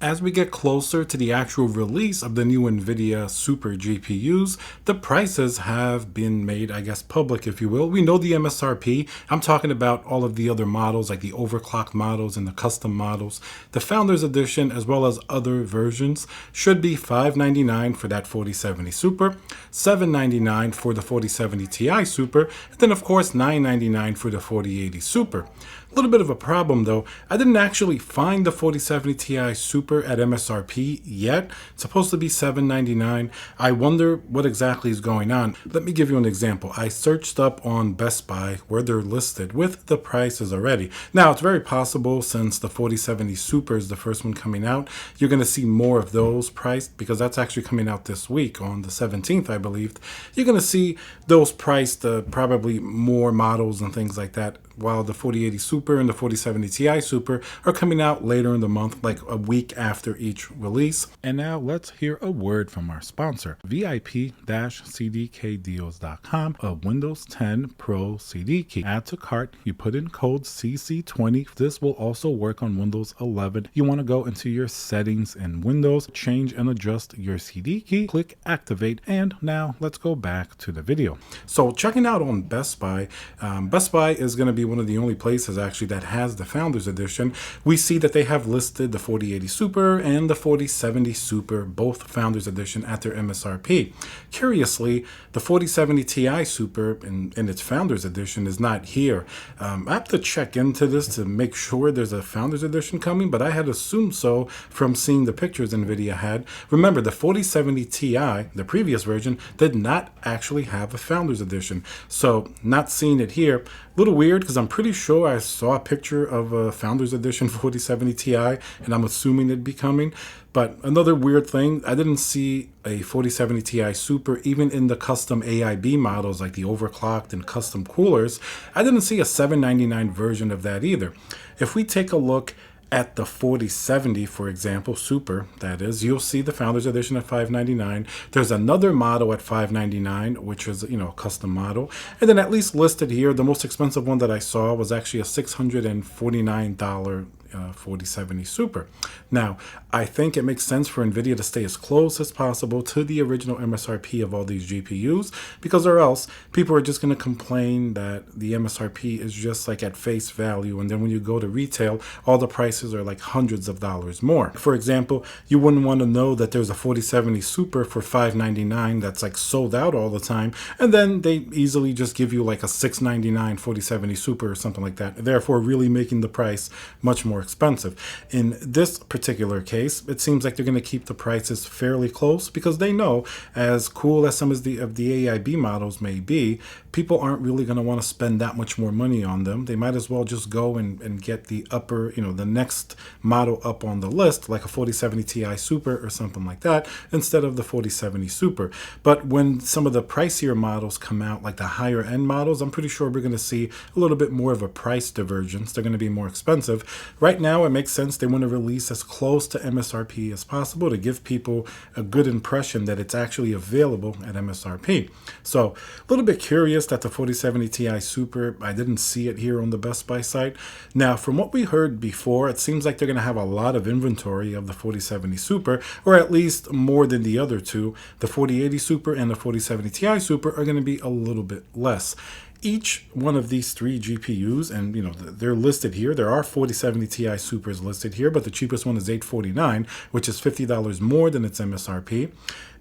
As we get closer to the actual release of the new NVIDIA Super GPUs, the prices have been made, I guess, public, if you will. We know the MSRP. I'm talking about all of the other models, like the overclocked models and the custom models. The Founders Edition, as well as other versions, should be $599 for that 4070 Super, $799 for the 4070 Ti Super, and then, of course, $999 for the 4080 Super. A little bit of a problem though, I didn't actually find the 4070 Ti Super at MSRP yet. It's supposed to be $799. I wonder what exactly is going on. Let me give you an example. I searched up on Best Buy where they're listed with the prices already. Now, it's very possible, since the 4070 Super is the first one coming out, you're going to see more of those priced, because that's actually coming out this week on the 17th, I believe. You're going to see those priced, probably more models and things like that, while the 4080 Super and the 4070 Ti Super are coming out later in the month, like a week after each release. And now let's hear a word from our sponsor, VIP-CDKdeals.com, a Windows 10 Pro CD key. Add to cart, you put in code CC20. This will also work on Windows 11. You want to go into your settings in Windows, change and adjust your CD key, click activate, and now let's go back to the video. So checking out on Best Buy, Best Buy is going to be one of the only places actually that has the Founders Edition. We see that they have listed the 4080 Super and the 4070 Super, both Founders Edition, at their MSRP. Curiously, the 4070 Ti Super in its Founders Edition is not here. I have to check into this to make sure there's a Founders Edition coming, but I had assumed so from seeing the pictures NVIDIA had. Remember, the 4070 Ti, the previous version, did not actually have a Founders Edition. So not seeing it here, a little weird, because I'm pretty sure I saw a picture of a Founders Edition 4070 Ti, and I'm assuming it'd be coming. But another weird thing, I didn't see a 4070 Ti Super even in the custom AIB models, like the overclocked and custom coolers. I didn't see a $799 version of that either. If we take a look at the 4070, for example, Super, that is, you'll see the Founders Edition at $599. There's another model at $599, which is, a custom model. And then at least listed here, the most expensive one that I saw was actually a $649 4070 Super. Now, I think it makes sense for NVIDIA to stay as close as possible to the original MSRP of all these GPUs, because or else people are just going to complain that the MSRP is just like at face value, and then when you go to retail, all the prices are like hundreds of dollars more. For example, you wouldn't want to know that there's a 4070 Super for $599 that's like sold out all the time, and then they easily just give you like a $699 4070 Super or something like that, therefore really making the price much more expensive. In this particular case, it seems like they're going to keep the prices fairly close, because they know, as cool as some of the AIB models may be, people aren't really going to want to spend that much more money on them. They might as well just go and get the upper, the next model up on the list, like a 4070 Ti Super or something like that, instead of the 4070 Super. But when some of the pricier models come out, like the higher end models, I'm pretty sure we're going to see a little bit more of a price divergence. They're going to be more expensive. Right now, it makes sense they want to release as close to MSRP as possible to give people a good impression that it's actually available at MSRP. So a little bit curious that the 4070 Ti Super, I didn't see it here on the Best Buy site. Now, from what we heard before, it seems like they're going to have a lot of inventory of the 4070 Super, or at least more than the other two. The 4080 Super and the 4070 Ti Super are going to be a little bit less. Each one of these three GPUs, and they're listed here. There are 4070 Ti Supers listed here, but the cheapest one is $849, which is $50 more than its MSRP.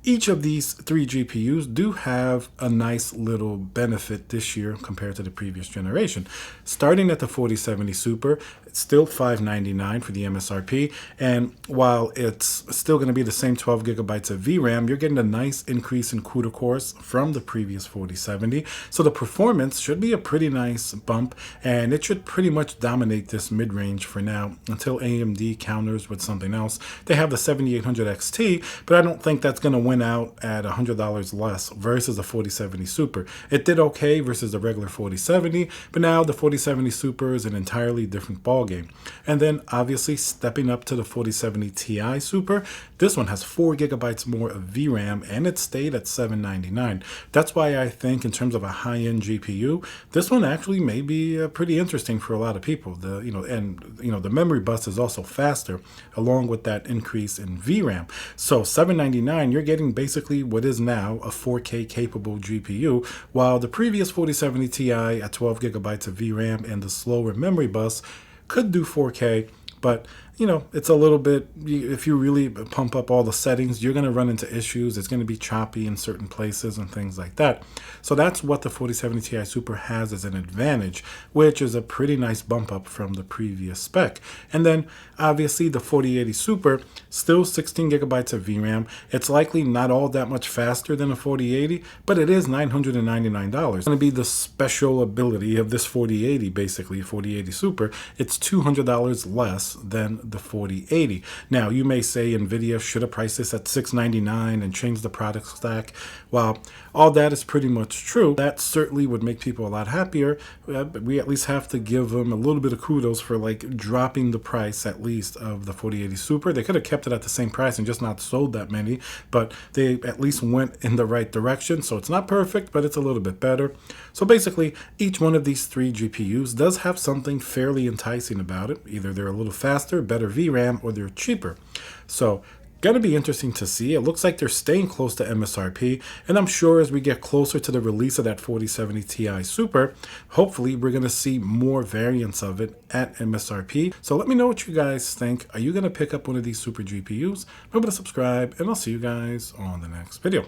Each of these three GPUs do have a nice little benefit this year compared to the previous generation. Starting at the 4070 Super, it's still $599 for the MSRP, and while it's still going to be the same 12 gigabytes of VRAM, you're getting a nice increase in CUDA cores from the previous 4070, so the performance should be a pretty nice bump, and it should pretty much dominate this mid-range for now until AMD counters with something else. They have the 7800 XT, but I don't think that's going to win went out at $100 less versus the 4070 Super. It did okay versus the regular 4070, but now the 4070 Super is an entirely different ballgame. And then obviously stepping up to the 4070 Ti Super, this one has 4 gigabytes more of VRAM and it stayed at $799. That's why I think in terms of a high-end GPU, this one actually may be pretty interesting for a lot of people. The memory bus is also faster along with that increase in VRAM. So $799, you're getting basically what is now a 4K capable GPU, while the previous 4070 Ti at 12 gigabytes of VRAM and the slower memory bus could do 4K, but it's a little bit, if you really pump up all the settings, you're going to run into issues. It's going to be choppy in certain places and things like that. So that's what the 4070 Ti Super has as an advantage, which is a pretty nice bump up from the previous spec. And then obviously the 4080 Super, still 16 gigabytes of VRAM. It's likely not all that much faster than a 4080, but it is $999. It's going to be the special ability of this 4080, basically 4080 Super. It's $200 less than the 4080. Now, you may say NVIDIA should have priced this at $699 and changed the product stack. While all that is pretty much true, that certainly would make people a lot happier. But we at least have to give them a little bit of kudos for dropping the price at least of the 4080 Super. They could have kept it at the same price and just not sold that many, but they at least went in the right direction. So it's not perfect, but it's a little bit better. So basically, each one of these 3 GPUs does have something fairly enticing about it. Either they're a little faster, better VRAM, or they're cheaper. So going to be interesting to see. It looks like they're staying close to MSRP, and I'm sure as we get closer to the release of that 4070 Ti Super, hopefully we're going to see more variants of it at MSRP. So let me know what you guys think. Are you going to pick up one of these super GPUs? Remember to subscribe, and I'll see you guys on the next video.